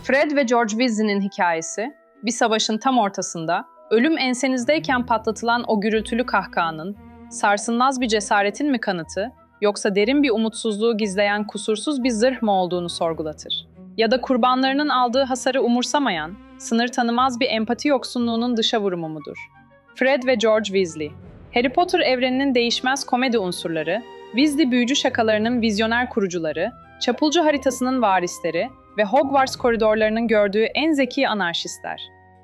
Fred ve George Weasley'nin hikayesi, bir savaşın tam ortasında, ölüm ensenizdeyken patlatılan o gürültülü kahkahanın, sarsılmaz bir cesaretin mi kanıtı, yoksa derin bir umutsuzluğu gizleyen kusursuz bir zırh mı olduğunu sorgulatır. Ya da kurbanlarının aldığı hasarı umursamayan, sınır tanımaz bir empati yoksunluğunun dışa vurumu mudur? Fred ve George Weasley. Harry Potter evreninin değişmez komedi unsurları, Weasley büyücü şakalarının vizyoner kurucuları, çapulcu haritasının varisleri ve Hogwarts koridorlarının gördüğü en zeki anarşistler.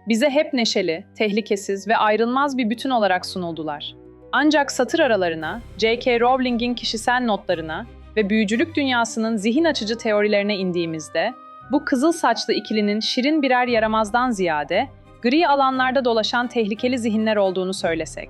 Bize hep neşeli, tehlikesiz ve ayrılmaz bir bütün olarak sunuldular. Ancak satır aralarına, J.K. Rowling'in kişisel notlarına ve büyücülük dünyasının zihin açıcı teorilerine indiğimizde, bu kızıl saçlı ikilinin şirin birer yaramazdan ziyade, gri alanlarda dolaşan tehlikeli zihinler olduğunu söylesek.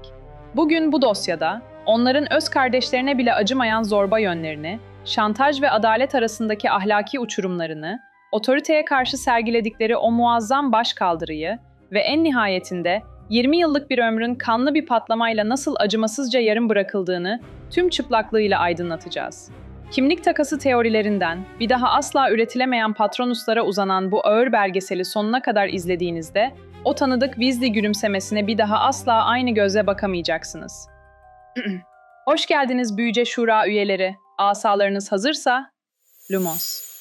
Bugün bu dosyada, onların öz kardeşlerine bile acımayan zorba yönlerini, şantaj ve adalet arasındaki ahlaki uçurumlarını, otoriteye karşı sergiledikleri o muazzam başkaldırıyı ve en nihayetinde 20 yıllık bir ömrün kanlı bir patlamayla nasıl acımasızca yarım bırakıldığını tüm çıplaklığıyla aydınlatacağız. Kimlik takası teorilerinden bir daha asla üretilemeyen Patronuslara uzanan bu ağır belgeseli sonuna kadar izlediğinizde o tanıdık Weasley gülümsemesine bir daha asla aynı gözle bakamayacaksınız. Hoş geldiniz Büyüce Şura üyeleri. Asalarınız hazırsa, Lumos.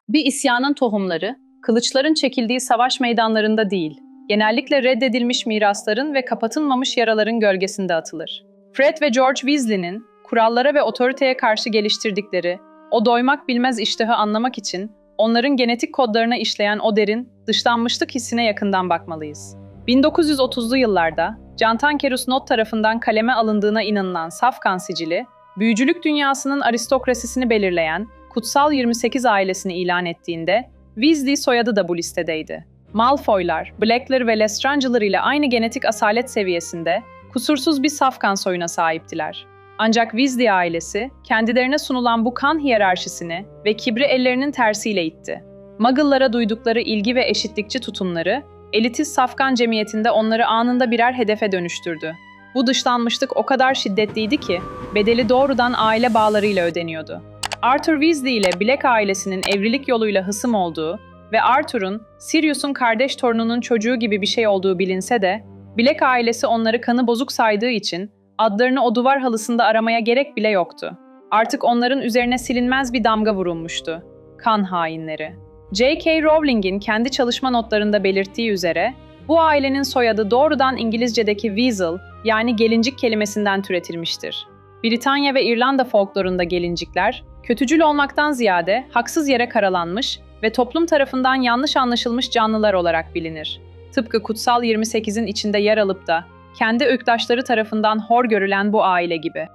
Bir isyanın tohumları, kılıçların çekildiği savaş meydanlarında değil, genellikle reddedilmiş mirasların ve kapatılmamış yaraların gölgesinde atılır. Fred ve George Weasley'nin kurallara ve otoriteye karşı geliştirdikleri o doymak bilmez iştahı anlamak için onların genetik kodlarına işleyen o derin, dışlanmışlık hissine yakından bakmalıyız. 1930'lu yıllarda Cantankerus Not tarafından kaleme alındığına inanılan Safkan sicili, büyücülük dünyasının aristokrasisini belirleyen Kutsal 28 ailesini ilan ettiğinde Weasley soyadı da bu listedeydi. Malfoylar, Black'ler ve Lestrange'lar ile aynı genetik asalet seviyesinde kusursuz bir safkan soyuna sahiptiler. Ancak Weasley ailesi kendilerine sunulan bu kan hiyerarşisini ve kibri ellerinin tersiyle itti. Muggle'lara duydukları ilgi ve eşitlikçi tutumları, elitist safkan cemiyetinde onları anında birer hedefe dönüştürdü. Bu dışlanmışlık o kadar şiddetliydi ki bedeli doğrudan aile bağlarıyla ödeniyordu. Arthur Weasley ile Black ailesinin evlilik yoluyla hısım olduğu ve Arthur'un Sirius'un kardeş torununun çocuğu gibi bir şey olduğu bilinse de, Black ailesi onları kanı bozuk saydığı için adlarını o duvar halısında aramaya gerek bile yoktu. Artık onların üzerine silinmez bir damga vurulmuştu. Kan hainleri. J.K. Rowling'in kendi çalışma notlarında belirttiği üzere, bu ailenin soyadı doğrudan İngilizce'deki weasel, yani gelincik kelimesinden türetilmiştir. Britanya ve İrlanda folklorunda gelincikler, kötücül olmaktan ziyade haksız yere karalanmış ve toplum tarafından yanlış anlaşılmış canlılar olarak bilinir. Tıpkı Kutsal 28'in içinde yer alıp da kendi ırktaşları tarafından hor görülen bu aile gibi.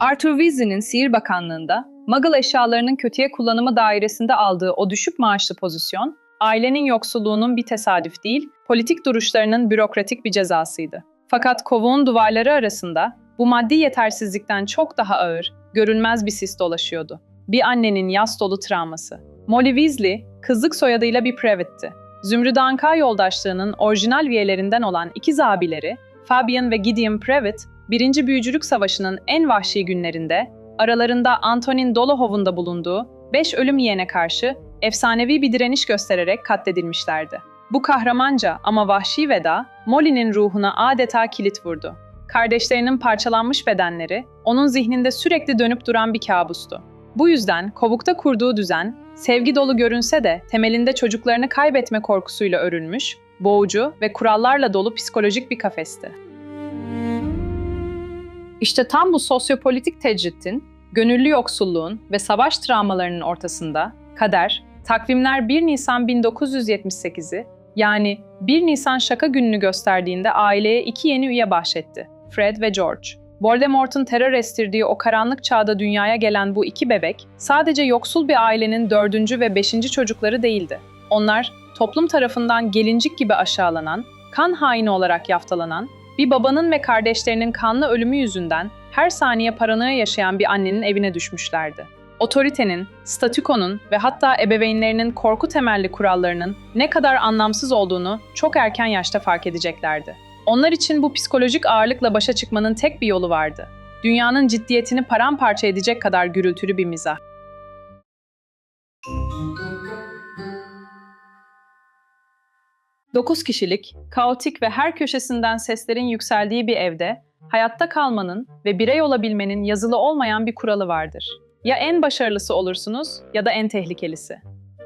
Arthur Weasley'nin Sihir Bakanlığı'nda Muggle eşyalarının kötüye kullanımı dairesinde aldığı o düşük maaşlı pozisyon, ailenin yoksulluğunun bir tesadüf değil, politik duruşlarının bürokratik bir cezasıydı. Fakat kovuğun duvarları arasında bu maddi yetersizlikten çok daha ağır, görünmez bir sis dolaşıyordu. Bir annenin yas dolu travması. Molly Weasley, kızlık soyadıyla bir Previtt'ti. Zümrüt Anka yoldaşlığının orijinal üyelerinden olan ikiz abileri, Fabian ve Gideon Previtt, 1. Büyücülük Savaşı'nın en vahşi günlerinde, aralarında Antonin Dolohov'un da bulunduğu 5 ölüm yeğene karşı efsanevi bir direniş göstererek katledilmişlerdi. Bu kahramanca ama vahşi veda, Molly'nin ruhuna adeta kilit vurdu. Kardeşlerinin parçalanmış bedenleri, onun zihninde sürekli dönüp duran bir kabustu. Bu yüzden kovukta kurduğu düzen, sevgi dolu görünse de temelinde çocuklarını kaybetme korkusuyla örülmüş, boğucu ve kurallarla dolu psikolojik bir kafesti. İşte tam bu sosyopolitik tecritin, gönüllü yoksulluğun ve savaş travmalarının ortasında, kader, takvimler 1 Nisan 1978'i, yani 1 Nisan şaka gününü gösterdiğinde aileye 2 yeni üye bahşetti, Fred ve George. Voldemort'un terör estirdiği o karanlık çağda dünyaya gelen bu 2 bebek, sadece yoksul bir ailenin 4. ve 5. çocukları değildi. Onlar, toplum tarafından gelincik gibi aşağılanan, kan haini olarak yaftalanan Bir babanın ve kardeşlerinin kanlı ölümü yüzünden her saniye paranoya yaşayan bir annenin evine düşmüşlerdi. Otoritenin, statükonun ve hatta ebeveynlerinin korku temelli kurallarının ne kadar anlamsız olduğunu çok erken yaşta fark edeceklerdi. Onlar için bu psikolojik ağırlıkla başa çıkmanın tek bir yolu vardı. Dünyanın ciddiyetini paramparça edecek kadar gürültülü bir mizah. Dokuz kişilik, kaotik ve her köşesinden seslerin yükseldiği bir evde, hayatta kalmanın ve birey olabilmenin yazılı olmayan bir kuralı vardır. Ya en başarılısı olursunuz ya da en tehlikelisi.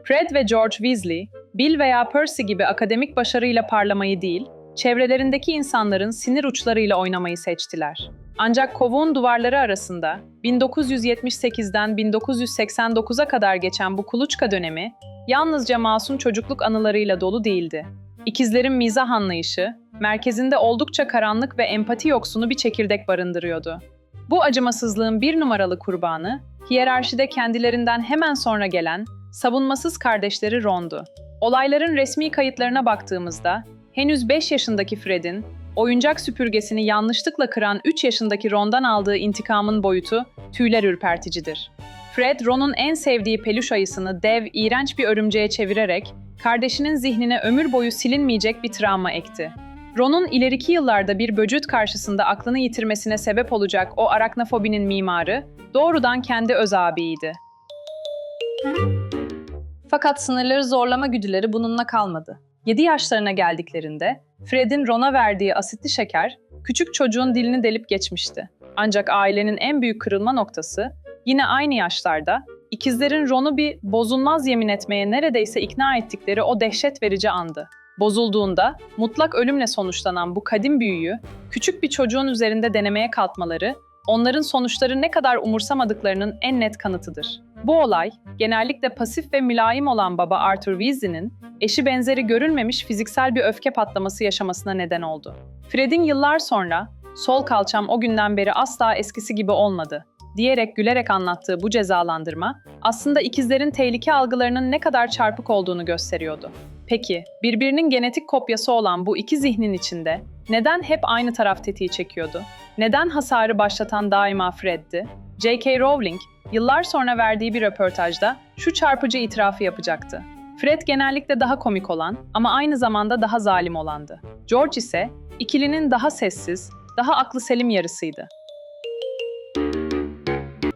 Fred ve George Weasley, Bill veya Percy gibi akademik başarıyla parlamayı değil, çevrelerindeki insanların sinir uçlarıyla oynamayı seçtiler. Ancak kovuğun duvarları arasında 1978'den 1989'a kadar geçen bu kuluçka dönemi yalnızca masum çocukluk anılarıyla dolu değildi. İkizlerin mizah anlayışı, merkezinde oldukça karanlık ve empati yoksunu bir çekirdek barındırıyordu. Bu acımasızlığın bir numaralı kurbanı, hiyerarşide kendilerinden hemen sonra gelen, savunmasız kardeşleri Ron'du. Olayların resmi kayıtlarına baktığımızda, henüz 5 yaşındaki Fred'in, oyuncak süpürgesini yanlışlıkla kıran 3 yaşındaki Ron'dan aldığı intikamın boyutu tüyler ürperticidir. Fred, Ron'un en sevdiği peluş ayısını dev, iğrenç bir örümceğe çevirerek, kardeşinin zihnine ömür boyu silinmeyecek bir travma ekti. Ron'un ileriki yıllarda bir böcüt karşısında aklını yitirmesine sebep olacak o araknofobinin mimarı, doğrudan kendi öz ağabeyiydi. Fakat sınırları zorlama güdüleri bununla kalmadı. 7 yaşlarına geldiklerinde, Fred'in Ron'a verdiği asitli şeker, küçük çocuğun dilini delip geçmişti. Ancak ailenin en büyük kırılma noktası, yine aynı yaşlarda, ikizlerin Ron'u bir bozulmaz yemin etmeye neredeyse ikna ettikleri o dehşet verici andı. Bozulduğunda, mutlak ölümle sonuçlanan bu kadim büyüyü, küçük bir çocuğun üzerinde denemeye kalkmaları, onların sonuçları ne kadar umursamadıklarının en net kanıtıdır. Bu olay, genellikle pasif ve mülayim olan baba Arthur Weasley'nin, eşi benzeri görülmemiş fiziksel bir öfke patlaması yaşamasına neden oldu. Fred'in yıllar sonra, "Sol kalçam o günden beri asla eskisi gibi olmadı," diyerek gülerek anlattığı bu cezalandırma, aslında ikizlerin tehlike algılarının ne kadar çarpık olduğunu gösteriyordu. Peki, birbirinin genetik kopyası olan bu iki zihnin içinde neden hep aynı taraf tetiği çekiyordu? Neden hasarı başlatan daima Fred'di? J.K. Rowling, yıllar sonra verdiği bir röportajda şu çarpıcı itirafı yapacaktı. Fred genellikle daha komik olan ama aynı zamanda daha zalim olandı. George ise ikilinin daha sessiz, daha aklı selim yarısıydı.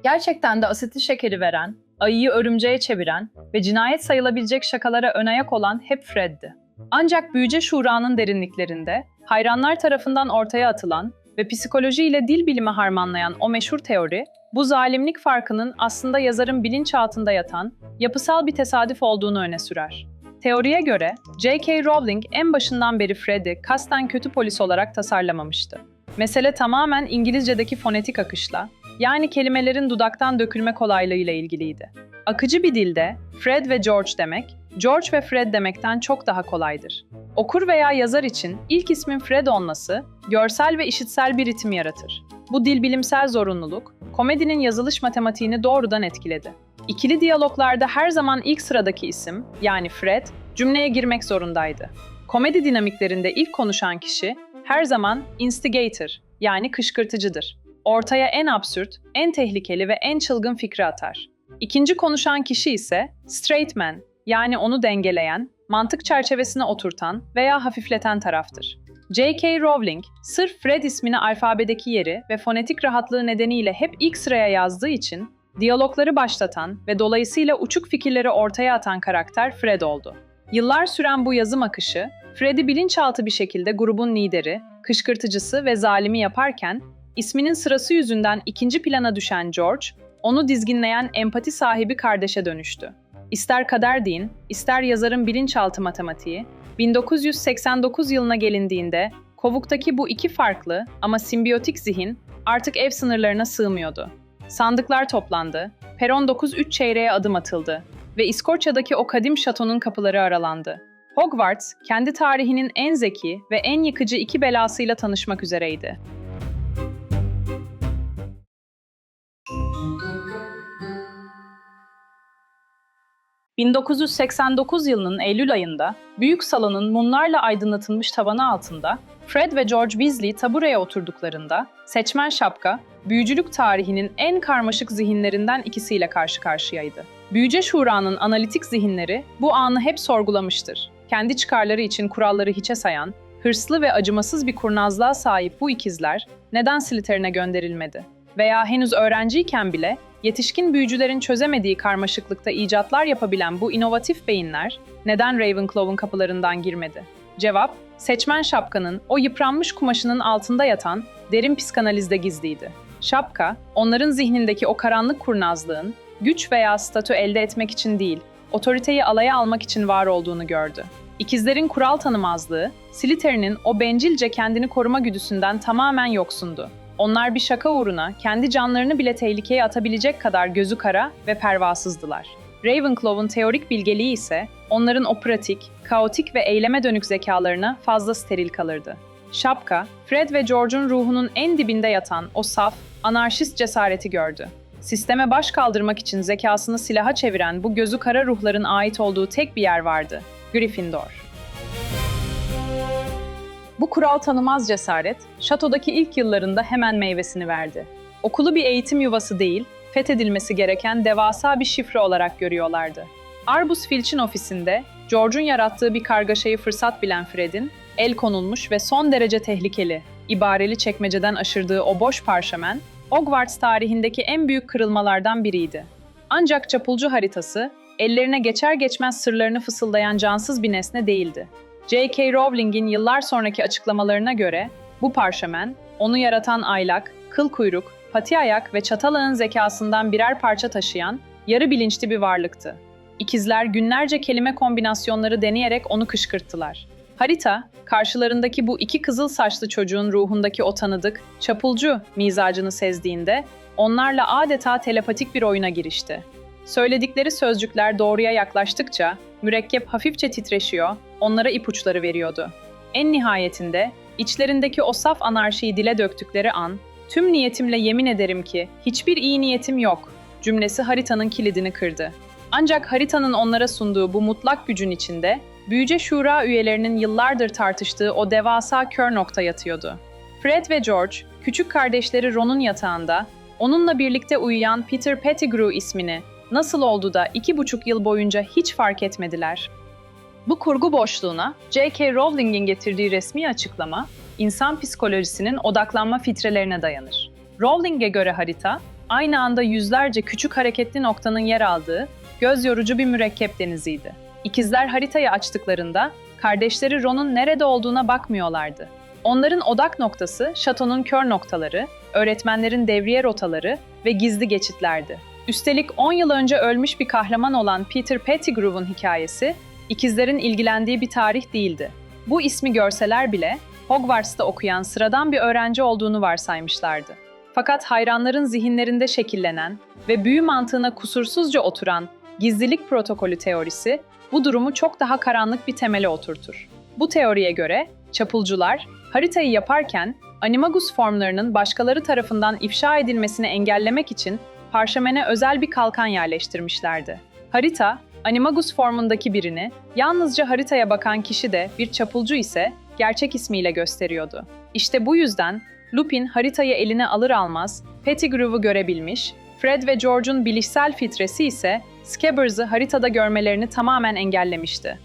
Gerçekten de asitli şekeri veren, ayıyı örümceğe çeviren ve cinayet sayılabilecek şakalara ön ayak olan hep Fred'di. Ancak büyüce şuranın derinliklerinde, hayranlar tarafından ortaya atılan ve psikoloji ile dil bilimi harmanlayan o meşhur teori, bu zalimlik farkının aslında yazarın bilinçaltında yatan, yapısal bir tesadüf olduğunu öne sürer. Teoriye göre, J.K. Rowling en başından beri Fred'i kasten kötü polis olarak tasarlamamıştı. Mesele tamamen İngilizce'deki fonetik akışla, yani kelimelerin dudaktan dökülme kolaylığıyla ilgiliydi. Akıcı bir dilde Fred ve George demek, George ve Fred demekten çok daha kolaydır. Okur veya yazar için ilk ismin Fred olması, görsel ve işitsel bir ritim yaratır. Bu dil bilimsel zorunluluk, komedinin yazılış matematiğini doğrudan etkiledi. İkili diyaloglarda her zaman ilk sıradaki isim, yani Fred, cümleye girmek zorundaydı. Komedi dinamiklerinde ilk konuşan kişi, her zaman instigator, yani kışkırtıcıdır. Ortaya en absürt, en tehlikeli ve en çılgın fikri atar. İkinci konuşan kişi ise straight man, yani onu dengeleyen, mantık çerçevesine oturtan veya hafifleten taraftır. J.K. Rowling, sırf Fred ismini alfabedeki yeri ve fonetik rahatlığı nedeniyle hep ilk sıraya yazdığı için, diyalogları başlatan ve dolayısıyla uçuk fikirleri ortaya atan karakter Fred oldu. Yıllar süren bu yazım akışı, Fred'i bilinçaltı bir şekilde grubun lideri, kışkırtıcısı ve zalimi yaparken, isminin sırası yüzünden ikinci plana düşen George, onu dizginleyen empati sahibi kardeşe dönüştü. İster kader deyin, ister yazarın bilinçaltı matematiği, 1989 yılına gelindiğinde kovuktaki bu iki farklı ama simbiyotik zihin artık ev sınırlarına sığmıyordu. Sandıklar toplandı, peron 9-3 çeyreğe adım atıldı ve İskoçya'daki o kadim şatonun kapıları aralandı. Hogwarts, kendi tarihinin en zeki ve en yıkıcı iki belasıyla tanışmak üzereydi. 1989 yılının Eylül ayında büyük salonun mumlarla aydınlatılmış tavanı altında Fred ve George Weasley tabureye oturduklarında Seçmen Şapka, büyücülük tarihinin en karmaşık zihinlerinden ikisiyle karşı karşıyaydı. Büyüce Şura'nın analitik zihinleri bu anı hep sorgulamıştır. Kendi çıkarları için kuralları hiçe sayan, hırslı ve acımasız bir kurnazlığa sahip bu ikizler neden Slytherin'e gönderilmedi? Veya henüz öğrenciyken bile yetişkin büyücülerin çözemediği karmaşıklıkta icatlar yapabilen bu inovatif beyinler neden Ravenclaw'un kapılarından girmedi? Cevap, Seçmen Şapka'nın o yıpranmış kumaşının altında yatan derin psikanalizde gizliydi. Şapka, onların zihnindeki o karanlık kurnazlığın güç veya statü elde etmek için değil, otoriteyi alaya almak için var olduğunu gördü. İkizlerin kural tanımazlığı, Slytherin'in o bencilce kendini koruma güdüsünden tamamen yoksundu. Onlar bir şaka uğruna kendi canlarını bile tehlikeye atabilecek kadar gözü kara ve pervasızdılar. Ravenclaw'un teorik bilgeliği ise onların o pratik, kaotik ve eyleme dönük zekalarına fazla steril kalırdı. Şapka, Fred ve George'un ruhunun en dibinde yatan o saf, anarşist cesareti gördü. Sisteme baş kaldırmak için zekasını silaha çeviren bu gözü kara ruhların ait olduğu tek bir yer vardı: Gryffindor. Bu kural tanımaz cesaret, şatodaki ilk yıllarında hemen meyvesini verdi. Okulu bir eğitim yuvası değil, fethedilmesi gereken devasa bir şifre olarak görüyorlardı. Arbus Filch'in ofisinde, George'un yarattığı bir kargaşayı fırsat bilen Fred'in, el konulmuş ve son derece tehlikeli, ibareli çekmeceden aşırdığı o boş parşömen, Hogwarts tarihindeki en büyük kırılmalardan biriydi. Ancak çapulcu haritası, ellerine geçer geçmez sırlarını fısıldayan cansız bir nesne değildi. J.K. Rowling'in yıllar sonraki açıklamalarına göre, bu parşömen, onu yaratan aylak, kıl kuyruk, pati ayak ve çatal ağın zekasından birer parça taşıyan, yarı bilinçli bir varlıktı. İkizler günlerce kelime kombinasyonları deneyerek onu kışkırttılar. Harita, karşılarındaki bu iki kızıl saçlı çocuğun ruhundaki o tanıdık, çapulcu mizacını sezdiğinde, onlarla adeta telepatik bir oyuna girişti. Söyledikleri sözcükler doğruya yaklaştıkça, mürekkep hafifçe titreşiyor, onlara ipuçları veriyordu. En nihayetinde, içlerindeki o saf anarşiyi dile döktükleri an, "Tüm niyetimle yemin ederim ki hiçbir iyi niyetim yok" cümlesi haritanın kilidini kırdı. Ancak haritanın onlara sunduğu bu mutlak gücün içinde, Büyüce Şura üyelerinin yıllardır tartıştığı o devasa kör nokta yatıyordu. Fred ve George, küçük kardeşleri Ron'un yatağında, onunla birlikte uyuyan Peter Pettigrew ismini nasıl oldu da 2,5 yıl boyunca hiç fark etmediler? Bu kurgu boşluğuna J.K. Rowling'in getirdiği resmi açıklama, insan psikolojisinin odaklanma filtrelerine dayanır. Rowling'e göre harita, aynı anda yüzlerce küçük hareketli noktanın yer aldığı, göz yorucu bir mürekkep deniziydi. İkizler haritayı açtıklarında, kardeşleri Ron'un nerede olduğuna bakmıyorlardı. Onların odak noktası, şatonun kör noktaları, öğretmenlerin devriye rotaları ve gizli geçitlerdi. Üstelik 10 yıl önce ölmüş bir kahraman olan Peter Pettigrew'un hikayesi, ikizlerin ilgilendiği bir tarih değildi. Bu ismi görseler bile, Hogwarts'ta okuyan sıradan bir öğrenci olduğunu varsaymışlardı. Fakat hayranların zihinlerinde şekillenen ve büyü mantığına kusursuzca oturan gizlilik protokolü teorisi, bu durumu çok daha karanlık bir temele oturtur. Bu teoriye göre, çapulcular, haritayı yaparken, animagus formlarının başkaları tarafından ifşa edilmesini engellemek için parşömene özel bir kalkan yerleştirmişlerdi. Harita, animagus formundaki birini, yalnızca haritaya bakan kişi de bir çapulcu ise gerçek ismiyle gösteriyordu. İşte bu yüzden Lupin haritayı eline alır almaz Pettigrew'u görebilmiş, Fred ve George'un bilişsel filtresi ise Scabbers'ı haritada görmelerini tamamen engellemişti.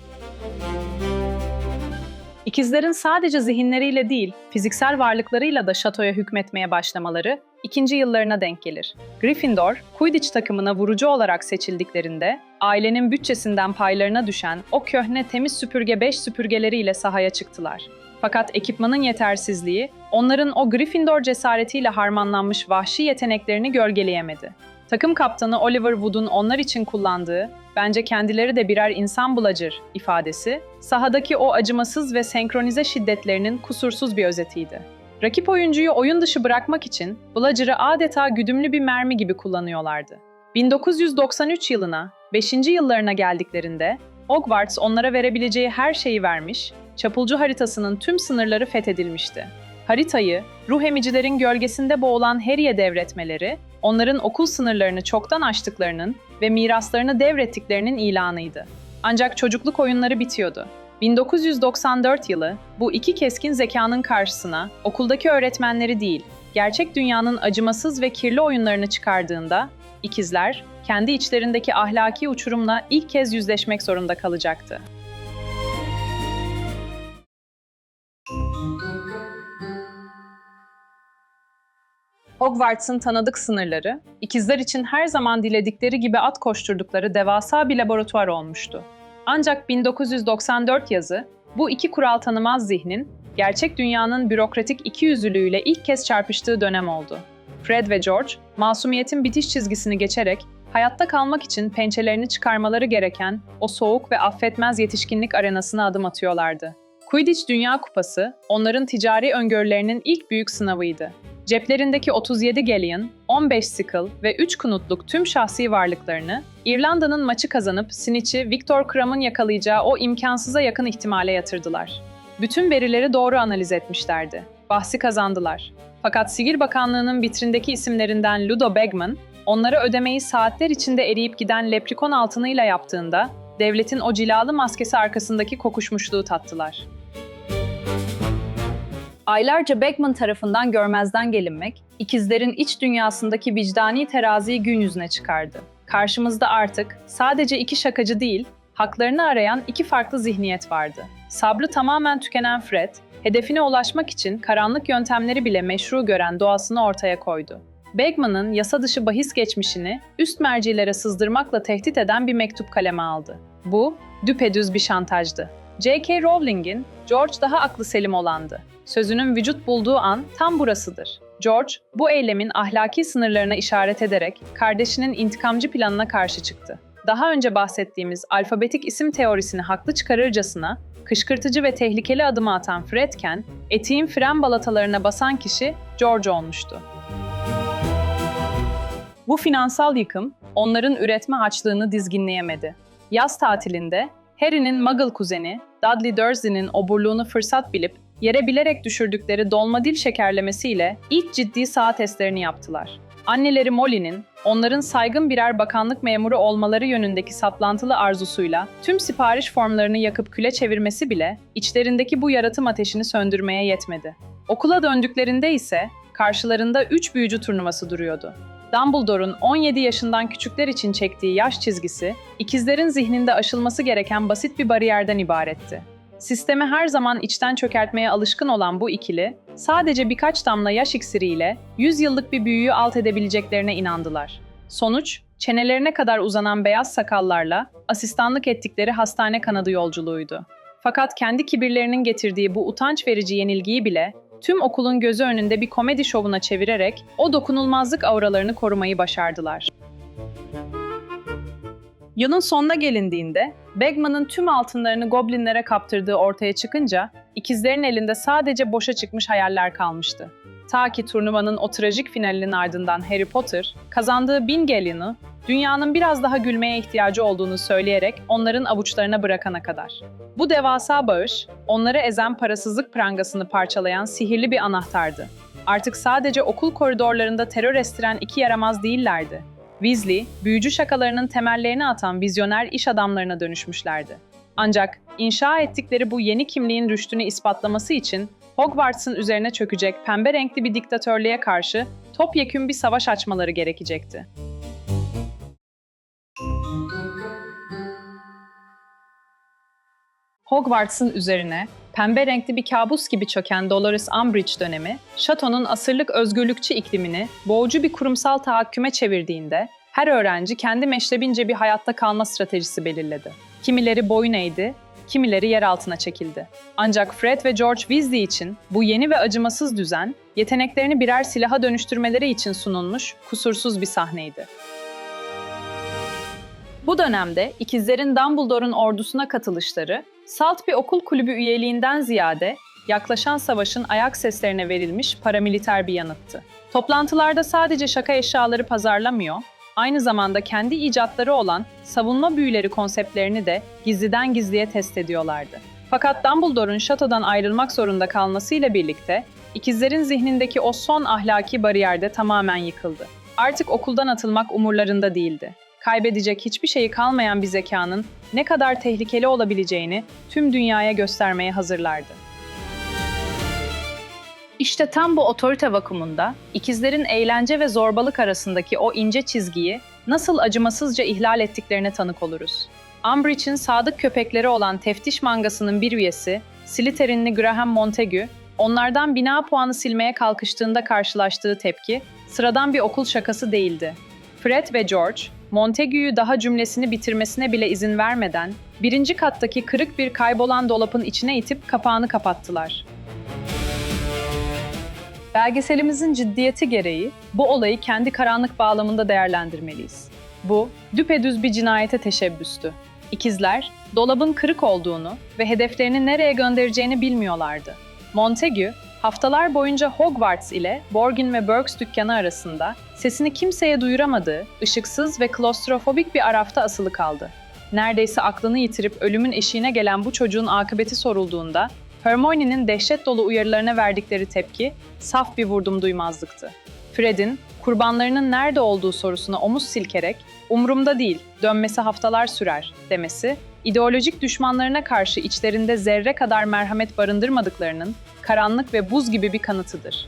İkizlerin sadece zihinleriyle değil, fiziksel varlıklarıyla da şatoya hükmetmeye başlamaları ikinci yıllarına denk gelir. Gryffindor, Quidditch takımına vurucu olarak seçildiklerinde, ailenin bütçesinden paylarına düşen o köhne temiz süpürge 5 süpürgeleriyle sahaya çıktılar. Fakat ekipmanın yetersizliği, onların o Gryffindor cesaretiyle harmanlanmış vahşi yeteneklerini gölgeleyemedi. Takım kaptanı Oliver Wood'un onlar için kullandığı, "Bence kendileri de birer insan bulacır" ifadesi, sahadaki o acımasız ve senkronize şiddetlerinin kusursuz bir özetiydi. Rakip oyuncuyu oyun dışı bırakmak için Bludger'ı adeta güdümlü bir mermi gibi kullanıyorlardı. 1993 yılına, 5. yıllarına geldiklerinde, Hogwarts onlara verebileceği her şeyi vermiş, çapulcu haritasının tüm sınırları fethedilmişti. Haritayı, ruh emicilerin gölgesinde boğulan Harry'e devretmeleri, onların okul sınırlarını çoktan aştıklarının ve miraslarını devrettiklerinin ilanıydı. Ancak çocukluk oyunları bitiyordu. 1994 yılı, bu iki keskin zekanın karşısına okuldaki öğretmenleri değil, gerçek dünyanın acımasız ve kirli oyunlarını çıkardığında, ikizler, kendi içlerindeki ahlaki uçurumla ilk kez yüzleşmek zorunda kalacaktı. Hogwarts'ın tanıdık sınırları, ikizler için her zaman diledikleri gibi at koşturdukları devasa bir laboratuvar olmuştu. Ancak 1994 yazı, bu iki kural tanımaz zihnin, gerçek dünyanın bürokratik ikiyüzlülüğüyle ilk kez çarpıştığı dönem oldu. Fred ve George, masumiyetin bitiş çizgisini geçerek, hayatta kalmak için pençelerini çıkarmaları gereken o soğuk ve affetmez yetişkinlik arenasına adım atıyorlardı. Quidditch Dünya Kupası, onların ticari öngörülerinin ilk büyük sınavıydı. Ceplerindeki 37 galleon, 15 sickle ve 3 knutluk tüm şahsi varlıklarını, İrlanda'nın maçı kazanıp Snitch'i Viktor Kram'ın yakalayacağı o imkansıza yakın ihtimale yatırdılar. Bütün verileri doğru analiz etmişlerdi. Bahsi kazandılar. Fakat Sihir Bakanlığı'nın vitrindeki isimlerinden Ludo Bagman, onlara ödemeyi saatler içinde eriyip giden leprikon altınıyla yaptığında, devletin o cilalı maskesi arkasındaki kokuşmuşluğu tattılar. Aylarca Bagman tarafından görmezden gelinmek, ikizlerin iç dünyasındaki vicdani teraziyi gün yüzüne çıkardı. Karşımızda artık sadece iki şakacı değil, haklarını arayan iki farklı zihniyet vardı. Sabrı tamamen tükenen Fred, hedefine ulaşmak için karanlık yöntemleri bile meşru gören doğasını ortaya koydu. Bagman'ın yasa dışı bahis geçmişini üst mercilere sızdırmakla tehdit eden bir mektup kaleme aldı. Bu, düpedüz bir şantajdı. J.K. Rowling'in George daha aklı selim olandı. Sözünün vücut bulduğu an tam burasıdır. George, bu eylemin ahlaki sınırlarına işaret ederek kardeşinin intikamcı planına karşı çıktı. Daha önce bahsettiğimiz alfabetik isim teorisini haklı çıkarırcasına, kışkırtıcı ve tehlikeli adımı atan Fredken, etiğin fren balatalarına basan kişi George olmuştu. Bu finansal yıkım, onların üretme açlığını dizginleyemedi. Yaz tatilinde, Harry'nin Muggle kuzeni, Dudley Dursley'nin oburluğunu fırsat bilip, yere bilerek düşürdükleri dolma dil şekerlemesiyle ilk ciddi sağ testlerini yaptılar. Anneleri Molly'nin, onların saygın birer bakanlık memuru olmaları yönündeki saplantılı arzusuyla tüm sipariş formlarını yakıp küle çevirmesi bile içlerindeki bu yaratım ateşini söndürmeye yetmedi. Okula döndüklerinde ise karşılarında 3 büyücü turnuvası duruyordu. Dumbledore'un 17 yaşından küçükler için çektiği yaş çizgisi, ikizlerin zihninde aşılması gereken basit bir bariyerden ibaretti. Sistemi her zaman içten çökertmeye alışkın olan bu ikili, sadece birkaç damla yaş iksiriyle 100 yıllık bir büyüyü alt edebileceklerine inandılar. Sonuç, çenelerine kadar uzanan beyaz sakallarla asistanlık ettikleri hastane kanadı yolculuğuydu. Fakat kendi kibirlerinin getirdiği bu utanç verici yenilgiyi bile tüm okulun gözü önünde bir komedi şovuna çevirerek o dokunulmazlık auralarını korumayı başardılar. Yılın sonuna gelindiğinde, Bagman'ın tüm altınlarını goblinlere kaptırdığı ortaya çıkınca, ikizlerin elinde sadece boşa çıkmış hayaller kalmıştı. Ta ki turnuvanın o trajik finalinin ardından Harry Potter, kazandığı 1000 gallion'u, dünyanın biraz daha gülmeye ihtiyacı olduğunu söyleyerek onların avuçlarına bırakana kadar. Bu devasa bağış, onları ezen parasızlık prangasını parçalayan sihirli bir anahtardı. Artık sadece okul koridorlarında terör estiren iki yaramaz değillerdi. Weasley, büyücü şakalarının temellerini atan vizyoner iş adamlarına dönüşmüşlerdi. Ancak inşa ettikleri bu yeni kimliğin rüştünü ispatlaması için Hogwarts'ın üzerine çökecek pembe renkli bir diktatörlüğe karşı topyekün bir savaş açmaları gerekecekti. Hogwarts'ın üzerine pembe renkli bir kabus gibi çöken Dolores Umbridge dönemi, şatonun asırlık özgürlükçü iklimini boğucu bir kurumsal tahakküme çevirdiğinde, her öğrenci kendi meşrebince bir hayatta kalma stratejisi belirledi. Kimileri boyun eğdi, kimileri yer altına çekildi. Ancak Fred ve George Weasley için bu yeni ve acımasız düzen, yeteneklerini birer silaha dönüştürmeleri için sunulmuş kusursuz bir sahneydi. Bu dönemde ikizlerin Dumbledore'un ordusuna katılışları, salt bir okul kulübü üyeliğinden ziyade yaklaşan savaşın ayak seslerine verilmiş paramiliter bir yanıttı. Toplantılarda sadece şaka eşyaları pazarlamıyor, aynı zamanda kendi icatları olan savunma büyüleri konseptlerini de gizliden gizliye test ediyorlardı. Fakat Dumbledore'un şatodan ayrılmak zorunda kalmasıyla birlikte ikizlerin zihnindeki o son ahlaki bariyer de tamamen yıkıldı. Artık okuldan atılmak umurlarında değildi. kaybedecek hiçbir şeyi kalmayan bir zekanın ne kadar tehlikeli olabileceğini tüm dünyaya göstermeye hazırlardı. İşte tam bu otorite vakumunda ikizlerin eğlence ve zorbalık arasındaki o ince çizgiyi nasıl acımasızca ihlal ettiklerine tanık oluruz. Umbridge'in sadık köpekleri olan teftiş mangasının bir üyesi, Slytherin'li Graham Montagu, onlardan bina puanı silmeye kalkıştığında karşılaştığı tepki, sıradan bir okul şakası değildi. Fred ve George, Montagu'yu daha cümlesini bitirmesine bile izin vermeden, birinci kattaki kırık bir kaybolan dolabın içine itip kapağını kapattılar. Belgeselimizin ciddiyeti gereği bu olayı kendi karanlık bağlamında değerlendirmeliyiz. Bu, düpedüz bir cinayete teşebbüstü. İkizler, dolabın kırık olduğunu ve hedeflerini nereye göndereceğini bilmiyorlardı. Montagu, haftalar boyunca Hogwarts ile Borgin ve Burkes dükkanı arasında sesini kimseye duyuramadığı, ışıksız ve klostrofobik bir arafta asılı kaldı. Neredeyse aklını yitirip ölümün eşiğine gelen bu çocuğun akıbeti sorulduğunda, Hermione'nin dehşet dolu uyarılarına verdikleri tepki, saf bir vurdumduymazlıktı. Fred'in, kurbanlarının nerede olduğu sorusuna omuz silkerek, "Umrumda değil, dönmesi haftalar sürer" demesi, ideolojik düşmanlarına karşı içlerinde zerre kadar merhamet barındırmadıklarının karanlık ve buz gibi bir kanıtıdır.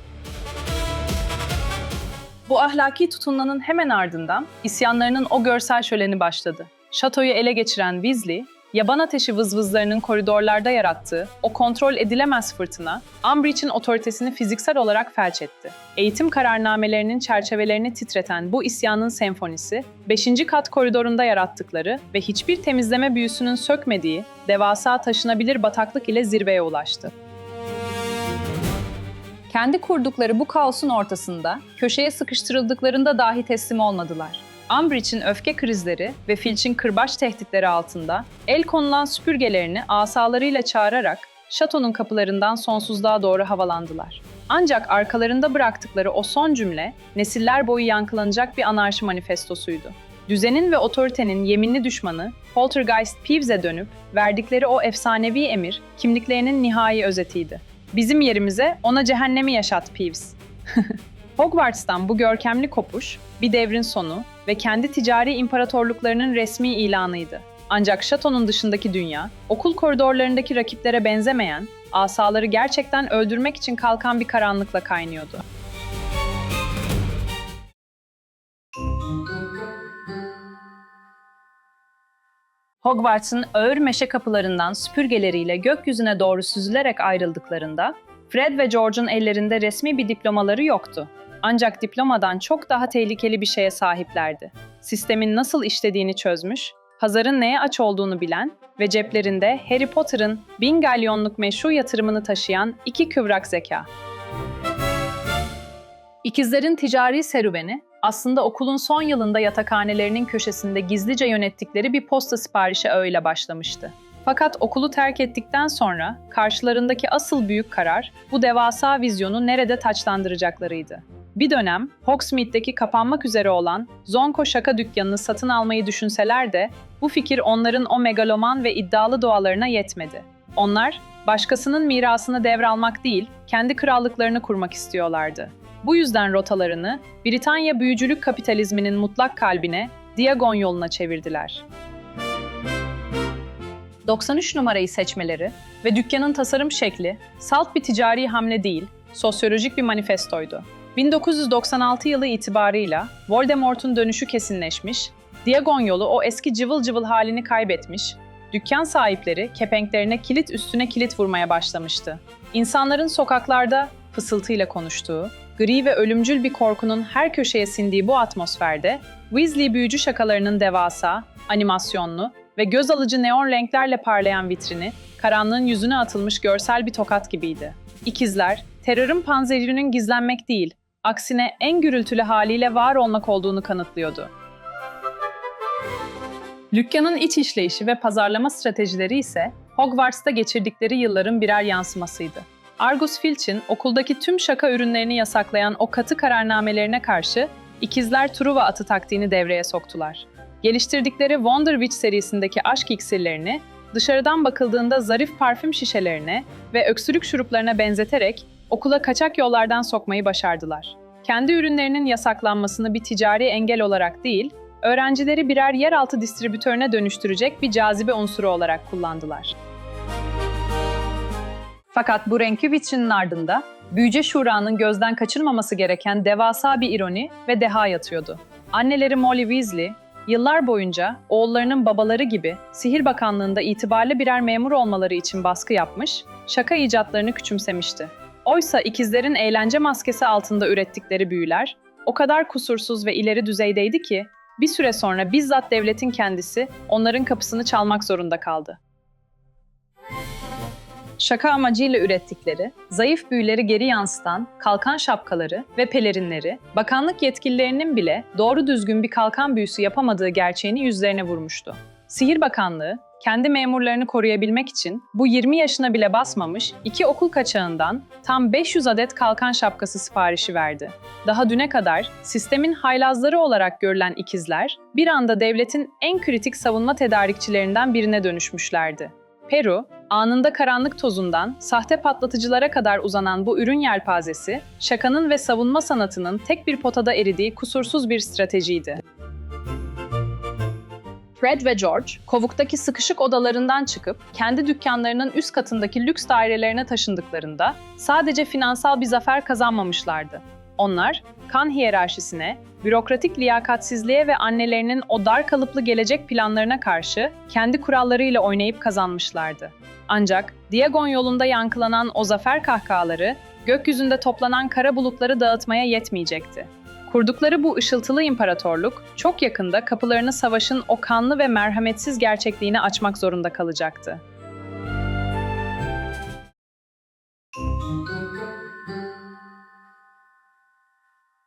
Bu ahlaki tutunmanın hemen ardından isyanlarının o görsel şöleni başladı. Şatoyu ele geçiren Weasley, yaban ateşi vızvızlarının koridorlarda yarattığı o kontrol edilemez fırtına, Umbridge'in otoritesini fiziksel olarak felç etti. Eğitim kararnamelerinin çerçevelerini titreten bu isyanın senfonisi, 5. kat koridorunda yarattıkları ve hiçbir temizleme büyüsünün sökmediği devasa taşınabilir bataklık ile zirveye ulaştı. Kendi kurdukları bu kaosun ortasında, köşeye sıkıştırıldıklarında dahi teslim olmadılar. Umbridge'in öfke krizleri ve Filch'in kırbaç tehditleri altında el konulan süpürgelerini asalarıyla çağırarak şatonun kapılarından sonsuzluğa doğru havalandılar. Ancak arkalarında bıraktıkları o son cümle nesiller boyu yankılanacak bir anarşi manifestosuydu. Düzenin ve otoritenin yeminli düşmanı Poltergeist Peeves'e dönüp verdikleri o efsanevi emir kimliklerinin nihai özetiydi. "Bizim yerimize ona cehennemi yaşat Peeves." Hogwarts'tan bu görkemli kopuş, bir devrin sonu ve kendi ticari imparatorluklarının resmi ilanıydı. Ancak şatonun dışındaki dünya, okul koridorlarındaki rakiplere benzemeyen, asaları gerçekten öldürmek için kalkan bir karanlıkla kaynıyordu. Hogwarts'ın ağır meşe kapılarından süpürgeleriyle gökyüzüne doğru süzülerek ayrıldıklarında, Fred ve George'un ellerinde resmi bir diplomaları yoktu. Ancak diplomadan çok daha tehlikeli bir şeye sahiplerdi. Sistemin nasıl işlediğini çözmüş, pazarın neye aç olduğunu bilen ve ceplerinde Harry Potter'ın 1000 galyonluk meşru yatırımını taşıyan iki kıvrak zeka. İkizlerin ticari serüveni, aslında okulun son yılında yatakhanelerinin köşesinde gizlice yönettikleri bir posta siparişi ağıyla başlamıştı. Fakat okulu terk ettikten sonra karşılarındaki asıl büyük karar bu devasa vizyonu nerede taçlandıracaklarıydı. Bir dönem Hogsmeade'deki kapanmak üzere olan Zonko şaka dükkanını satın almayı düşünseler de bu fikir onların o megaloman ve iddialı doğalarına yetmedi. Onlar başkasının mirasını devralmak değil, kendi krallıklarını kurmak istiyorlardı. Bu yüzden rotalarını Britanya büyücülük kapitalizminin mutlak kalbine, Diagon yoluna çevirdiler. 93 numarayı seçmeleri ve dükkanın tasarım şekli salt bir ticari hamle değil, sosyolojik bir manifestoydu. 1996 yılı itibarıyla Voldemort'un dönüşü kesinleşmiş, Diagon yolu o eski cıvıl cıvıl halini kaybetmiş, dükkan sahipleri kepenklerine kilit üstüne kilit vurmaya başlamıştı. İnsanların sokaklarda fısıltıyla konuştuğu, gri ve ölümcül bir korkunun her köşeye sindiği bu atmosferde, Weasley büyücü şakalarının devasa, animasyonlu ve göz alıcı neon renklerle parlayan vitrini, karanlığın yüzüne atılmış görsel bir tokat gibiydi. İkizler, terörün panzehirinin gizlenmek değil, aksine en gürültülü haliyle var olmak olduğunu kanıtlıyordu. Dükkanın iç işleyişi ve pazarlama stratejileri ise Hogwarts'ta geçirdikleri yılların birer yansımasıydı. Argus Filch'in okuldaki tüm şaka ürünlerini yasaklayan o katı kararnamelerine karşı ikizler Truva atı taktiğini devreye soktular. Geliştirdikleri Wonder Witch serisindeki aşk iksirlerini dışarıdan bakıldığında zarif parfüm şişelerine ve öksürük şuruplarına benzeterek okula kaçak yollardan sokmayı başardılar. Kendi ürünlerinin yasaklanmasını bir ticari engel olarak değil, öğrencileri birer yeraltı distribütörüne dönüştürecek bir cazibe unsuru olarak kullandılar. Fakat bu renkli vitrinin ardında Büyüce Şura'nın gözden kaçırmaması gereken devasa bir ironi ve deha yatıyordu. Anneleri Molly Weasley, yıllar boyunca oğullarının babaları gibi Sihir Bakanlığı'nda itibarlı birer memur olmaları için baskı yapmış, şaka icatlarını küçümsemişti. Oysa ikizlerin eğlence maskesi altında ürettikleri büyüler o kadar kusursuz ve ileri düzeydeydi ki bir süre sonra bizzat devletin kendisi onların kapısını çalmak zorunda kaldı. Şaka amacıyla ürettikleri, zayıf büyüleri geri yansıtan kalkan şapkaları ve pelerinleri, bakanlık yetkililerinin bile doğru düzgün bir kalkan büyüsü yapamadığı gerçeğini yüzlerine vurmuştu. Sihir Bakanlığı, kendi memurlarını koruyabilmek için bu 20 yaşına bile basmamış 2 okul kaçağından tam 500 adet kalkan şapkası siparişi verdi. Daha düne kadar sistemin haylazları olarak görülen ikizler, bir anda devletin en kritik savunma tedarikçilerinden birine dönüşmüşlerdi. Peru, anında karanlık tozundan sahte patlatıcılara kadar uzanan bu ürün yelpazesi, şakanın ve savunma sanatının tek bir potada eridiği kusursuz bir stratejiydi. Fred ve George, kovuktaki sıkışık odalarından çıkıp kendi dükkanlarının üst katındaki lüks dairelerine taşındıklarında sadece finansal bir zafer kazanmamışlardı. Onlar, kan hiyerarşisine, bürokratik liyakatsizliğe ve annelerinin o dar kalıplı gelecek planlarına karşı kendi kurallarıyla oynayıp kazanmışlardı. Ancak Diagon yolunda yankılanan o zafer kahkahaları, gökyüzünde toplanan kara bulutları dağıtmaya yetmeyecekti. Kurdukları bu ışıltılı imparatorluk, çok yakında kapılarını savaşın o kanlı ve merhametsiz gerçekliğine açmak zorunda kalacaktı.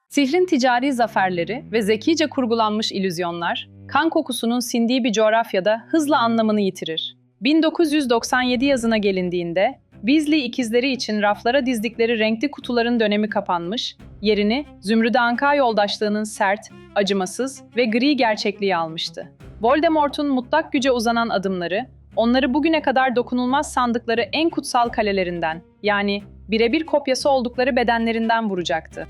Sihrin ticari zaferleri ve zekice kurgulanmış illüzyonlar, kan kokusunun sindiği bir coğrafyada hızla anlamını yitirir. 1997 yazına gelindiğinde, Weasley ikizleri için raflara dizdikleri renkli kutuların dönemi kapanmış, yerini Zümrüt Anka yoldaşlığının sert, acımasız ve gri gerçekliği almıştı. Voldemort'un mutlak güce uzanan adımları, onları bugüne kadar dokunulmaz sandıkları en kutsal kalelerinden, yani birebir kopyası oldukları bedenlerinden vuracaktı.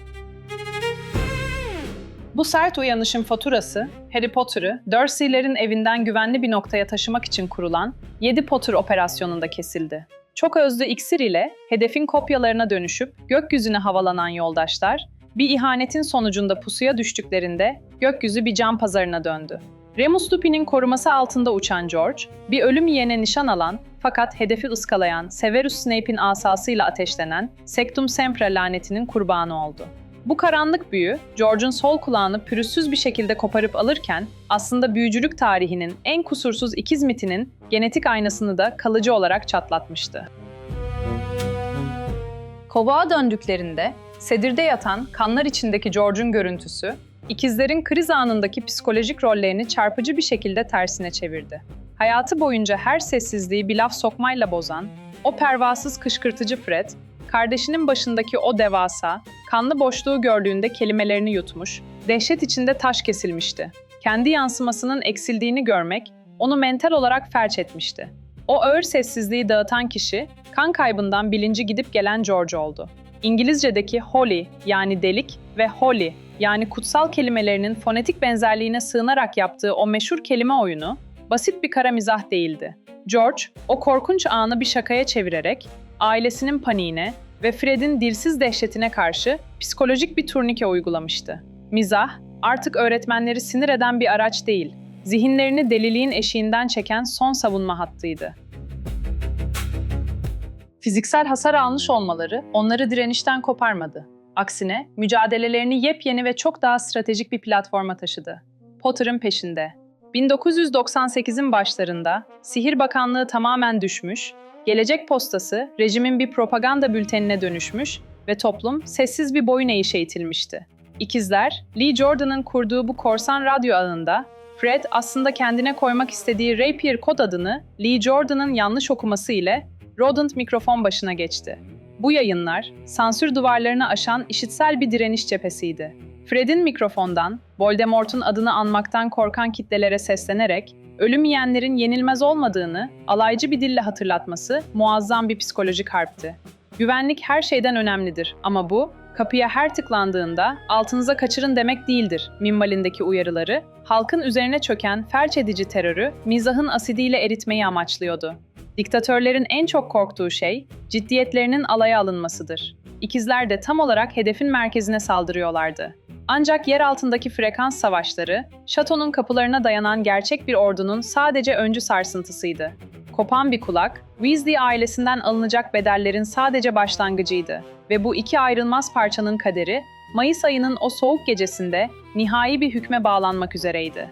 Bu sert uyanışın faturası, Harry Potter'ı Dursley'lerin evinden güvenli bir noktaya taşımak için kurulan 7 Potter operasyonunda kesildi. Çok özlü iksir ile hedefin kopyalarına dönüşüp gökyüzüne havalanan yoldaşlar, bir ihanetin sonucunda pusuya düştüklerinde gökyüzü bir can pazarına döndü. Remus Lupin'in koruması altında uçan George, bir ölüm yiyene nişan alan fakat hedefi ıskalayan Severus Snape'in asasıyla ateşlenen Sectum Sempra lanetinin kurbanı oldu. Bu karanlık büyü, George'un sol kulağını pürüzsüz bir şekilde koparıp alırken, aslında büyücülük tarihinin en kusursuz ikiz mitinin genetik aynasını da kalıcı olarak çatlatmıştı. Kovağa döndüklerinde, sedirde yatan kanlar içindeki George'un görüntüsü, ikizlerin kriz anındaki psikolojik rollerini çarpıcı bir şekilde tersine çevirdi. Hayatı boyunca her sessizliği bir laf sokmayla bozan, o pervasız kışkırtıcı Fred, kardeşinin başındaki o devasa, kanlı boşluğu gördüğünde kelimelerini yutmuş, dehşet içinde taş kesilmişti. Kendi yansımasının eksildiğini görmek, onu mental olarak felç etmişti. O ağır sessizliği dağıtan kişi, kan kaybından bilinci gidip gelen George oldu. İngilizce'deki holy yani delik ve holy yani kutsal kelimelerinin fonetik benzerliğine sığınarak yaptığı o meşhur kelime oyunu, basit bir kara mizah değildi. George, o korkunç anı bir şakaya çevirerek, ailesinin paniğine ve Fred'in dilsiz dehşetine karşı psikolojik bir turnike uygulamıştı. Mizah, artık öğretmenleri sinir eden bir araç değil, zihinlerini deliliğin eşiğinden çeken son savunma hattıydı. Fiziksel hasar almış olmaları onları direnişten koparmadı. Aksine mücadelelerini yepyeni ve çok daha stratejik bir platforma taşıdı. Potter'ın peşinde. 1998'in başlarında Sihir Bakanlığı tamamen düşmüş, Gelecek Postası rejimin bir propaganda bültenine dönüşmüş ve toplum sessiz bir boyun eğişe itilmişti. İkizler, Lee Jordan'ın kurduğu bu korsan radyo ağında, Fred aslında kendine koymak istediği Rapier kod adını Lee Jordan'ın yanlış okuması ile Rodent mikrofon başına geçti. Bu yayınlar, sansür duvarlarını aşan işitsel bir direniş cephesiydi. Fred'in mikrofondan, Voldemort'un adını anmaktan korkan kitlelere seslenerek, ölüm yiyenlerin yenilmez olmadığını alaycı bir dille hatırlatması muazzam bir psikolojik harpti. Güvenlik her şeyden önemlidir ama bu, kapıya her tıklandığında altınıza kaçırın demek değildir minvalindeki uyarıları, halkın üzerine çöken felç edici terörü mizahın asidiyle eritmeyi amaçlıyordu. Diktatörlerin en çok korktuğu şey, ciddiyetlerinin alaya alınmasıdır. İkizler de tam olarak hedefin merkezine saldırıyorlardı. Ancak yer altındaki frekans savaşları, şatonun kapılarına dayanan gerçek bir ordunun sadece öncü sarsıntısıydı. Kopan bir kulak, Weasley ailesinden alınacak bedellerin sadece başlangıcıydı ve bu iki ayrılmaz parçanın kaderi, Mayıs ayının o soğuk gecesinde nihai bir hükme bağlanmak üzereydi.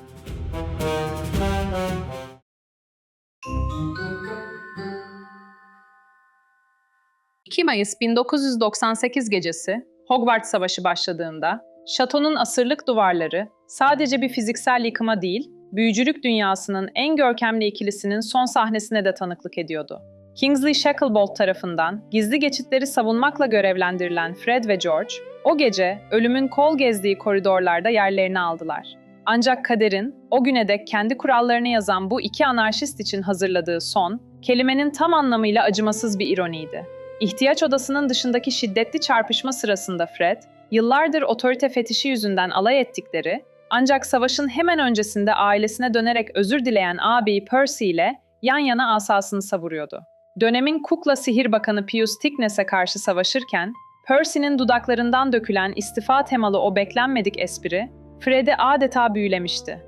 2 Mayıs 1998 gecesi, Hogwarts Savaşı başladığında, şatonun asırlık duvarları sadece bir fiziksel yıkıma değil, büyücülük dünyasının en görkemli ikilisinin son sahnesine de tanıklık ediyordu. Kingsley Shacklebolt tarafından gizli geçitleri savunmakla görevlendirilen Fred ve George, o gece ölümün kol gezdiği koridorlarda yerlerini aldılar. Ancak kaderin, o güne dek kendi kurallarını yazan bu iki anarşist için hazırladığı son, kelimenin tam anlamıyla acımasız bir ironiydi. İhtiyaç odasının dışındaki şiddetli çarpışma sırasında Fred, yıllardır otorite fetişi yüzünden alay ettikleri, ancak savaşın hemen öncesinde ailesine dönerek özür dileyen ağabeyi Percy ile yan yana asasını savuruyordu. Dönemin kukla sihir bakanı Pius Thickness'e karşı savaşırken, Percy'nin dudaklarından dökülen istifa temalı o beklenmedik espri, Fred'i adeta büyülemişti.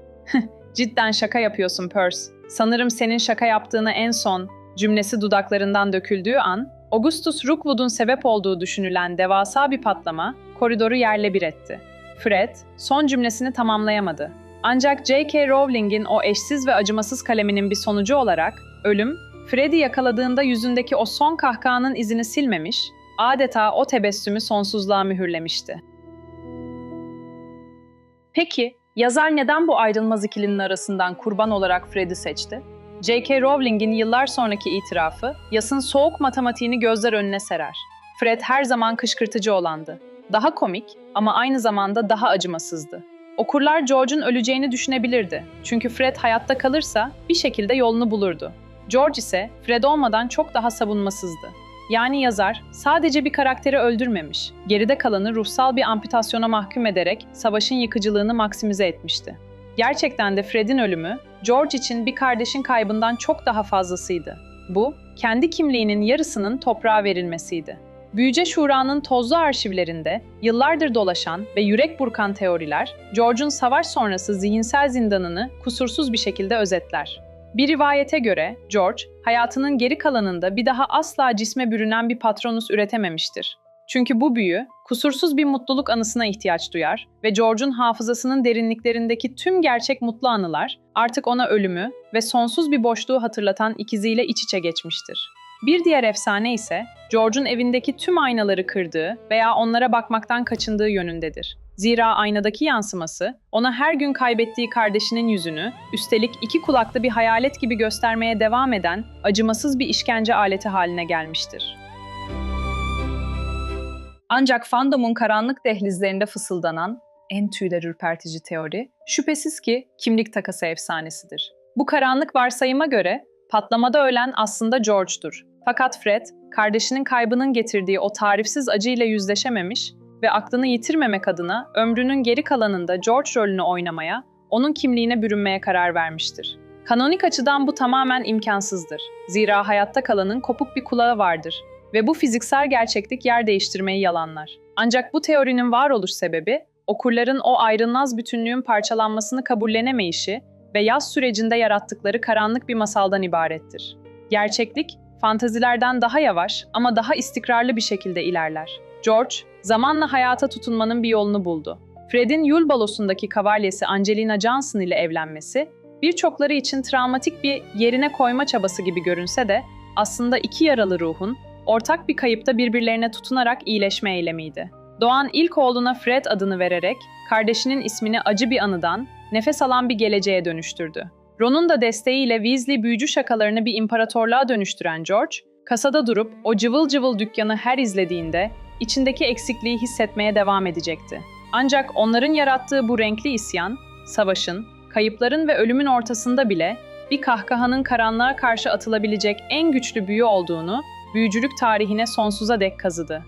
"Cidden şaka yapıyorsun Percy. Sanırım senin şaka yaptığına en son" cümlesi dudaklarından döküldüğü an, Augustus Rookwood'un sebep olduğu düşünülen devasa bir patlama, koridoru yerle bir etti. Fred, son cümlesini tamamlayamadı. Ancak J.K. Rowling'in o eşsiz ve acımasız kaleminin bir sonucu olarak, ölüm, Fred'i yakaladığında yüzündeki o son kahkahanın izini silmemiş, adeta o tebessümü sonsuzluğa mühürlemişti. Peki, yazar neden bu ayrılmaz ikilinin arasından kurban olarak Fred'i seçti? J.K. Rowling'in yıllar sonraki itirafı, Yas'ın soğuk matematiğini gözler önüne serer. Fred her zaman kışkırtıcı olandı. Daha komik ama aynı zamanda daha acımasızdı. Okurlar George'un öleceğini düşünebilirdi. Çünkü Fred hayatta kalırsa bir şekilde yolunu bulurdu. George ise Fred olmadan çok daha savunmasızdı. Yani yazar sadece bir karakteri öldürmemiş, geride kalanı ruhsal bir amputasyona mahkum ederek savaşın yıkıcılığını maksimize etmişti. Gerçekten de Fred'in ölümü, George için bir kardeşin kaybından çok daha fazlasıydı. Bu, kendi kimliğinin yarısının toprağa verilmesiydi. Büyüce Şura'nın tozlu arşivlerinde yıllardır dolaşan ve yürek burkan teoriler, George'un savaş sonrası zihinsel zindanını kusursuz bir şekilde özetler. Bir rivayete göre George, hayatının geri kalanında bir daha asla cisme bürünen bir Patronus üretememiştir. Çünkü bu büyü, kusursuz bir mutluluk anısına ihtiyaç duyar ve George'un hafızasının derinliklerindeki tüm gerçek mutlu anılar artık ona ölümü ve sonsuz bir boşluğu hatırlatan ikiziyle iç içe geçmiştir. Bir diğer efsane ise George'un evindeki tüm aynaları kırdığı veya onlara bakmaktan kaçındığı yönündedir. Zira aynadaki yansıması ona her gün kaybettiği kardeşinin yüzünü, üstelik iki kulaklı bir hayalet gibi göstermeye devam eden acımasız bir işkence aleti haline gelmiştir. Ancak fandomun karanlık dehlizlerinde fısıldanan en tüyler ürpertici teori, şüphesiz ki kimlik takası efsanesidir. Bu karanlık varsayıma göre patlamada ölen aslında George'dur. Fakat Fred, kardeşinin kaybının getirdiği o tarifsiz acıyla yüzleşememiş ve aklını yitirmemek adına ömrünün geri kalanında George rolünü oynamaya, onun kimliğine bürünmeye karar vermiştir. Kanonik açıdan bu tamamen imkansızdır. Zira hayatta kalanın kopuk bir kulağı vardır ve bu fiziksel gerçeklik yer değiştirmeyi yalanlar. Ancak bu teorinin varoluş sebebi, okurların o ayrılmaz bütünlüğün parçalanmasını kabullenemeyişi ve yaz sürecinde yarattıkları karanlık bir masaldan ibarettir. Gerçeklik, fantazilerden daha yavaş ama daha istikrarlı bir şekilde ilerler. George, zamanla hayata tutunmanın bir yolunu buldu. Fred'in Yule balosundaki kavalyesi Angelina Johnson ile evlenmesi, birçokları için travmatik bir yerine koyma çabası gibi görünse de, aslında iki yaralı ruhun, ortak bir kayıpta birbirlerine tutunarak iyileşme eylemiydi. Doğan ilk oğluna Fred adını vererek, kardeşinin ismini acı bir anıdan, nefes alan bir geleceğe dönüştürdü. Ron'un da desteğiyle Weasley büyücü şakalarını bir imparatorluğa dönüştüren George, kasada durup o cıvıl cıvıl dükkanı her izlediğinde içindeki eksikliği hissetmeye devam edecekti. Ancak onların yarattığı bu renkli isyan, savaşın, kayıpların ve ölümün ortasında bile bir kahkahanın karanlığa karşı atılabilecek en güçlü büyü olduğunu büyücülük tarihine sonsuza dek kazıdı.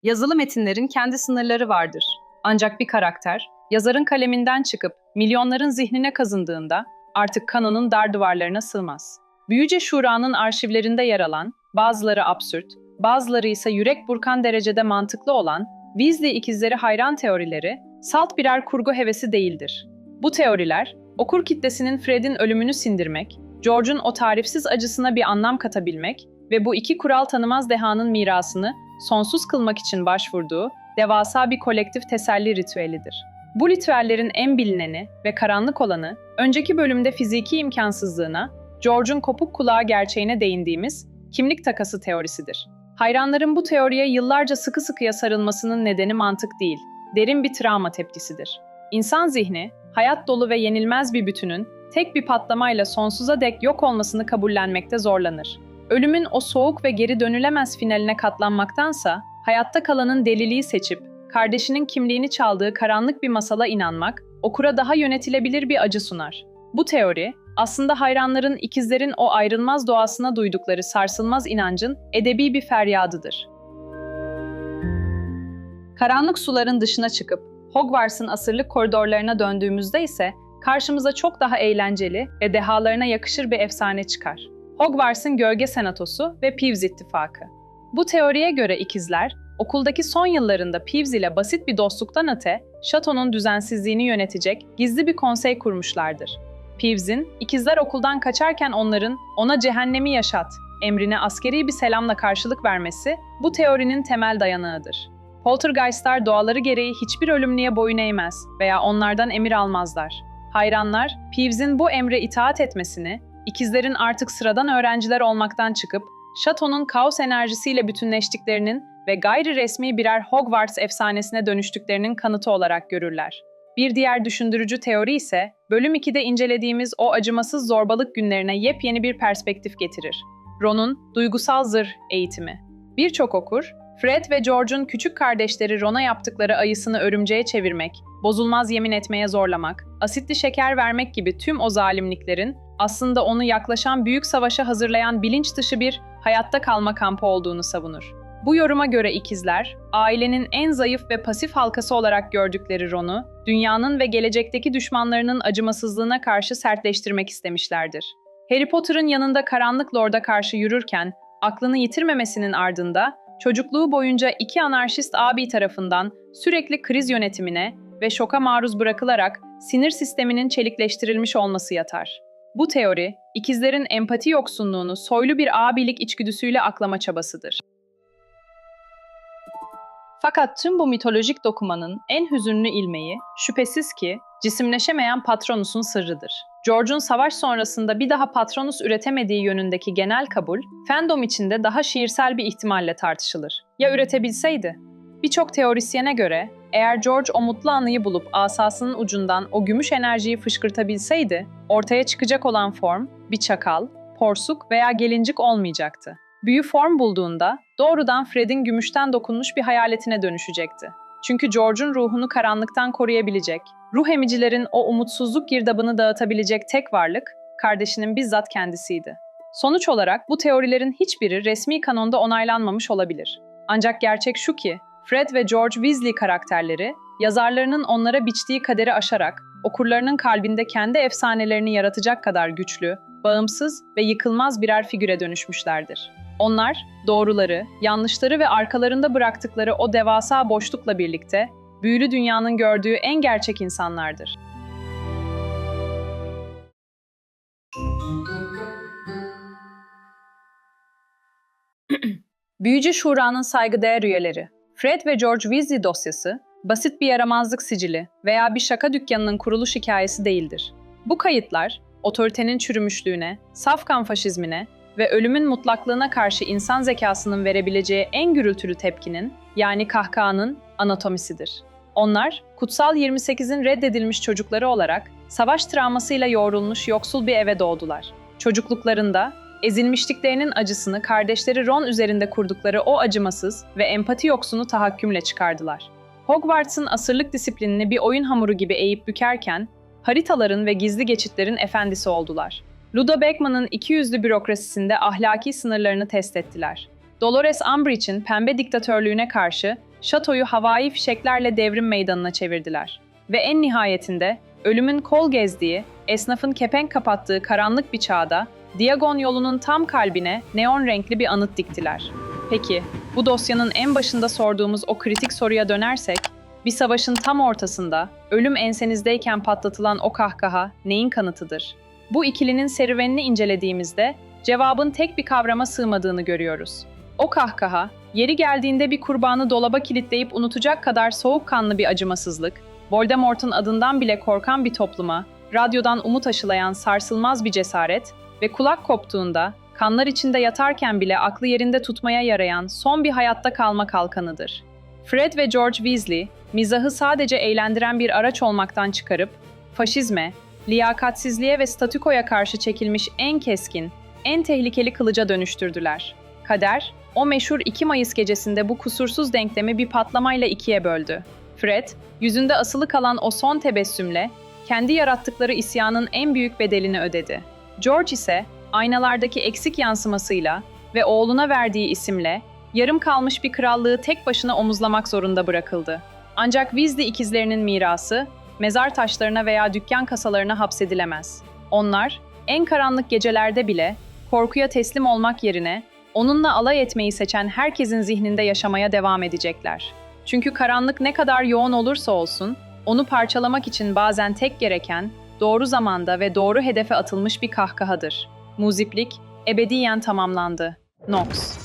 Yazılı metinlerin kendi sınırları vardır. Ancak bir karakter, yazarın kaleminden çıkıp milyonların zihnine kazındığında artık kanonun dar duvarlarına sığmaz. Büyüce Şura'nın arşivlerinde yer alan, bazıları absürt, bazıları ise yürek burkan derecede mantıklı olan Weasley ikizleri hayran teorileri, salt birer kurgu hevesi değildir. Bu teoriler, okur kitlesinin Fred'in ölümünü sindirmek, George'un o tarifsiz acısına bir anlam katabilmek ve bu iki kural tanımaz dehanın mirasını sonsuz kılmak için başvurduğu devasa bir kolektif teselli ritüelidir. Bu ritüellerin en bilineni ve karanlık olanı, önceki bölümde fiziki imkansızlığına, George'un kopuk kulağı gerçeğine değindiğimiz kimlik takası teorisidir. Hayranların bu teoriye yıllarca sıkı sıkıya sarılmasının nedeni mantık değil, derin bir travma tepkisidir. İnsan zihni, hayat dolu ve yenilmez bir bütünün tek bir patlamayla sonsuza dek yok olmasını kabullenmekte zorlanır. Ölümün o soğuk ve geri dönülemez finaline katlanmaktansa, hayatta kalanın deliliği seçip, kardeşinin kimliğini çaldığı karanlık bir masala inanmak, okura daha yönetilebilir bir acı sunar. Bu teori, aslında hayranların ikizlerin o ayrılmaz doğasına duydukları sarsılmaz inancın edebi bir feryadıdır. Karanlık suların dışına çıkıp, Hogwarts'ın asırlık koridorlarına döndüğümüzde ise karşımıza çok daha eğlenceli ve dehalarına yakışır bir efsane çıkar. Hogwarts'ın Gölge Senatosu ve Peeves İttifakı. Bu teoriye göre ikizler, okuldaki son yıllarında Peeves ile basit bir dostluktan öte, şatonun düzensizliğini yönetecek gizli bir konsey kurmuşlardır. Peeves'in, ikizler okuldan kaçarken ona cehennemi yaşat emrine askeri bir selamla karşılık vermesi bu teorinin temel dayanağıdır. Poltergeistler doğaları gereği hiçbir ölümlüye boyun eğmez veya onlardan emir almazlar. Hayranlar, Peeves'in bu emre itaat etmesini, ikizlerin artık sıradan öğrenciler olmaktan çıkıp, şatonun kaos enerjisiyle bütünleştiklerinin ve gayri resmi birer Hogwarts efsanesine dönüştüklerinin kanıtı olarak görürler. Bir diğer düşündürücü teori ise, bölüm 2'de incelediğimiz o acımasız zorbalık günlerine yepyeni bir perspektif getirir. Ron'un duygusal zırh eğitimi. Birçok okur, Fred ve George'un küçük kardeşleri Ron'a yaptıkları ayısını örümceğe çevirmek, bozulmaz yemin etmeye zorlamak, asitli şeker vermek gibi tüm o zalimliklerin aslında onu yaklaşan büyük savaşa hazırlayan bilinç dışı bir hayatta kalma kampı olduğunu savunur. Bu yoruma göre ikizler, ailenin en zayıf ve pasif halkası olarak gördükleri Ron'u, dünyanın ve gelecekteki düşmanlarının acımasızlığına karşı sertleştirmek istemişlerdir. Harry Potter'ın yanında Karanlık Lord'a karşı yürürken, aklını yitirmemesinin ardında, çocukluğu boyunca iki anarşist abi tarafından sürekli kriz yönetimine ve şoka maruz bırakılarak sinir sisteminin çelikleştirilmiş olması yatar. Bu teori, ikizlerin empati yoksunluğunu soylu bir abilik içgüdüsüyle aklama çabasıdır. Fakat tüm bu mitolojik dokumanın en hüzünlü ilmeği, şüphesiz ki, cisimleşemeyen Patronus'un sırrıdır. George'un savaş sonrasında bir daha Patronus üretemediği yönündeki genel kabul, fandom içinde daha şiirsel bir ihtimalle tartışılır. Ya üretebilseydi? Birçok teorisyene göre, eğer George o mutlu anıyı bulup asasının ucundan o gümüş enerjiyi fışkırtabilseydi, ortaya çıkacak olan form, bir çakal, porsuk veya gelincik olmayacaktı. Büyü form bulduğunda doğrudan Fred'in gümüşten dokunmuş bir hayaletine dönüşecekti. Çünkü George'un ruhunu karanlıktan koruyabilecek, ruh emicilerin o umutsuzluk girdabını dağıtabilecek tek varlık, kardeşinin bizzat kendisiydi. Sonuç olarak bu teorilerin hiçbiri resmi kanonda onaylanmamış olabilir. Ancak gerçek şu ki, Fred ve George Weasley karakterleri, yazarlarının onlara biçtiği kaderi aşarak, okurlarının kalbinde kendi efsanelerini yaratacak kadar güçlü, bağımsız ve yıkılmaz birer figüre dönüşmüşlerdir. Onlar, doğruları, yanlışları ve arkalarında bıraktıkları o devasa boşlukla birlikte, büyülü dünyanın gördüğü en gerçek insanlardır. Büyüce Şura'nın saygıdeğer üyeleri. Fred ve George Weasley dosyası, basit bir yaramazlık sicili veya bir şaka dükkanının kuruluş hikayesi değildir. Bu kayıtlar, otoritenin çürümüşlüğüne, safkan faşizmine ve ölümün mutlaklığına karşı insan zekasının verebileceği en gürültülü tepkinin, yani kahkahanın anatomisidir. Onlar, Kutsal 28'in reddedilmiş çocukları olarak, savaş travmasıyla yoğrulmuş yoksul bir eve doğdular. Çocukluklarında, ezilmişliklerinin acısını kardeşleri Ron üzerinde kurdukları o acımasız ve empati yoksunu tahakkümle çıkardılar. Hogwarts'ın asırlık disiplinini bir oyun hamuru gibi eğip bükerken, haritaların ve gizli geçitlerin efendisi oldular. Ludo Beckman'ın ikiyüzlü bürokrasisinde ahlaki sınırlarını test ettiler. Dolores Umbridge'in pembe diktatörlüğüne karşı şatoyu havai fişeklerle devrim meydanına çevirdiler. Ve en nihayetinde ölümün kol gezdiği, esnafın kepenk kapattığı karanlık bir çağda Diagon yolunun tam kalbine neon renkli bir anıt diktiler. Peki, bu dosyanın en başında sorduğumuz o kritik soruya dönersek, bir savaşın tam ortasında, ölüm ensenizdeyken patlatılan o kahkaha neyin kanıtıdır? Bu ikilinin serüvenini incelediğimizde cevabın tek bir kavrama sığmadığını görüyoruz. O kahkaha, yeri geldiğinde bir kurbanı dolaba kilitleyip unutacak kadar soğukkanlı bir acımasızlık, Voldemort'un adından bile korkan bir topluma, radyodan umut aşılayan sarsılmaz bir cesaret ve kulak koptuğunda, kanlar içinde yatarken bile aklı yerinde tutmaya yarayan son bir hayatta kalma kalkanıdır. Fred ve George Weasley, mizahı sadece eğlendiren bir araç olmaktan çıkarıp, faşizme, liyakatsizliğe ve statükoya karşı çekilmiş en keskin, en tehlikeli kılıca dönüştürdüler. Kader, o meşhur 2 Mayıs gecesinde bu kusursuz denklemi bir patlamayla ikiye böldü. Fred, yüzünde asılı kalan o son tebessümle, kendi yarattıkları isyanın en büyük bedelini ödedi. George ise, aynalardaki eksik yansımasıyla ve oğluna verdiği isimle, yarım kalmış bir krallığı tek başına omuzlamak zorunda bırakıldı. Ancak Weasley ikizlerinin mirası, mezar taşlarına veya dükkan kasalarına hapsedilemez. Onlar, en karanlık gecelerde bile, korkuya teslim olmak yerine, onunla alay etmeyi seçen herkesin zihninde yaşamaya devam edecekler. Çünkü karanlık ne kadar yoğun olursa olsun, onu parçalamak için bazen tek gereken, doğru zamanda ve doğru hedefe atılmış bir kahkahadır. Muziplik, ebediyen tamamlandı. Nox.